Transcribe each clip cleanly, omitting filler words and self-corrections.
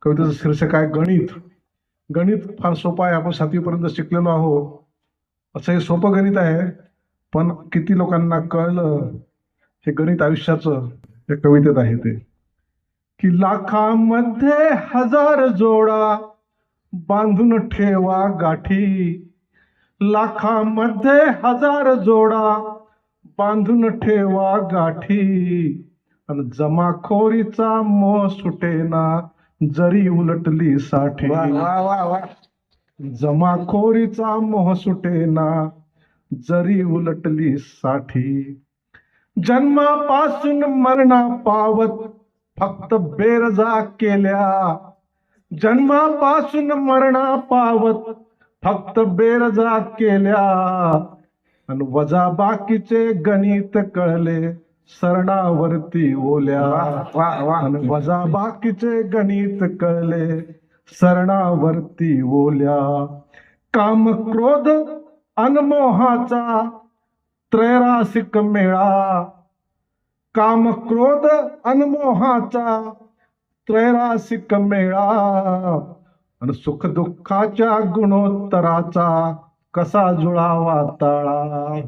कवितेचं शीर्षक आहे गणित. गणित फार सोपं आहे, आपण 7वी पर्यंत शिकलेलो आहोत. असं हे सोपं गणित आहे, पण किती लोकांना कळलं हे गणित आयुष्याचं. या कवितेत आहे ते की लाखांमध्ये हजार जोडा बांधून ठेवा गाठी, लाखांमध्ये हजार जोडा बांधून ठेवा गाठी, आणि जमाखोरीचा मोह सुटेना जरी उलटली साठी. जमाखोरीचा मोह सुटेना जरी उलटली साठी. जन्मापासून मरणा पावत फक्त बेरजा केल्या, जन्मापासून मरणा पावत फक्त बेरजा केल्या, आणि वजा बाकीचे गणित कळले सरणावरती ओल्या. आणि वजा बाकीचे गणित कळले सरणावरती ओल्या. काम क्रोध अनमोहाचा त्रैरासिक मेळा, काम क्रोध अनमोहाचा त्रैरासिक मेळा, आणि सुख दुःखाच्या गुणोत्तराचा कसा जुळावा ताळा.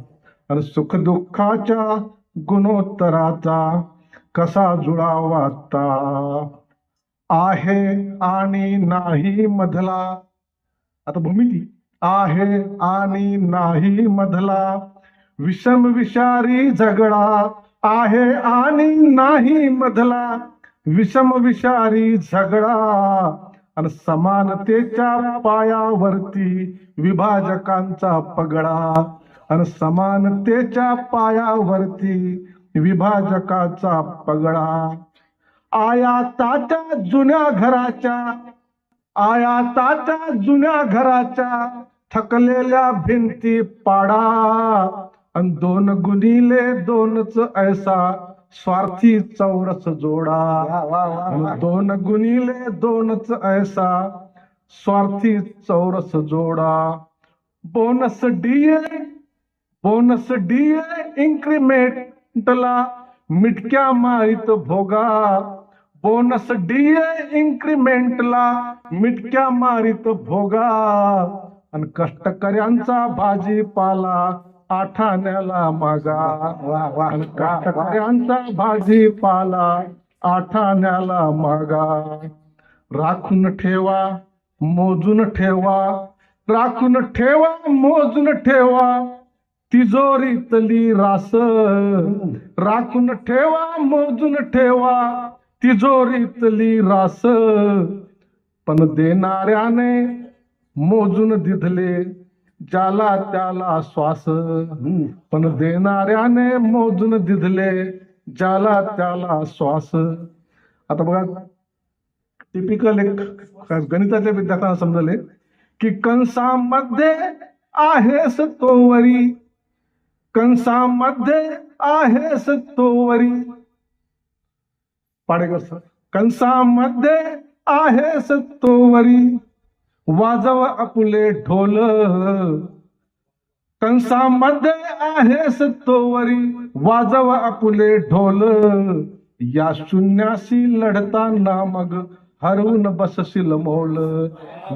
आणि सुख दुःखाच्या गुणोत्तराचा कसा जुळावा ताळा. आहे आणि नाही मधला, आता भूमिती, आहे आणि नाही मधला विषम विषारी झगडा, आहे आणि नाही मधला विषम विषारी झगडा, आणि समानतेच्या पायावरती विभाजकांचा पगडा, आणि समानतेच्या पायावरती विभाजकाचा पगडा. आयाताच्या जुन्या घराच्या, आयाताच्या जुन्या घराच्या थकलेल्या भिंती पाडा, आणि 2 गुणिले 2च ऐसा स्वार्थी चौरस जोडा. 2 गुणिले 2च ऐसा स्वार्थी चौरस जोडा. बोनस डीए इन्क्रीमेंटला मिटक्या मारीत भोगा, बोनस डीए इन्क्रीमेंटला मिटक्या मारीत भोगा, आणि कष्टकऱ्यांचा भाजीपाला आठाण्याला मागा. आणि कष्टकऱ्यांचा भाजीपाला आठाण्याला मागा. राखून ठेवा मोजून ठेवा, राखून ठेवा मोजून ठेवा तिजोरीतली रास, राखून ठेवा मोजून ठेवा तिजोरीतली रास, पण देणाऱ्याने मोजून दिधले ज्याला त्याला श्वास, पण देणाऱ्याने मोजून दिधले ज्याला त्याला श्वास. आता बघा, टिपिकल एक गणिताच्या विद्यार्थ्यांना समजले की कंसामध्ये आहेस तोवरी, कंसामध्ये आहेस तोवरी, पाडेकर सर, कंसामध्ये आहेस तोवरी वाजव आपुले ढोल, कंसामध्ये आहेस तोवरी वाजव आपुले ढोल, या शून्याशी लढताना मग हरवून बसशील मौल,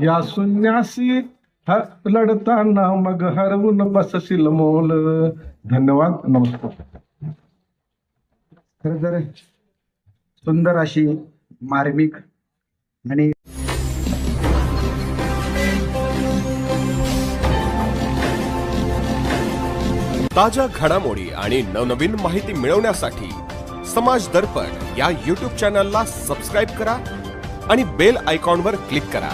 या शून्याशी लढताना मग हरवून बसशील मौल. धन्यवाद, नमस्कार. खरं तर सुंदर अशी मार्मिक आणि ताज्या घडामोडी आणि नवनवीन माहिती मिळवण्यासाठी समाज दर्पण या YouTube चॅनलला सबस्क्राईब करा आणि बेल आयकॉनवर क्लिक करा.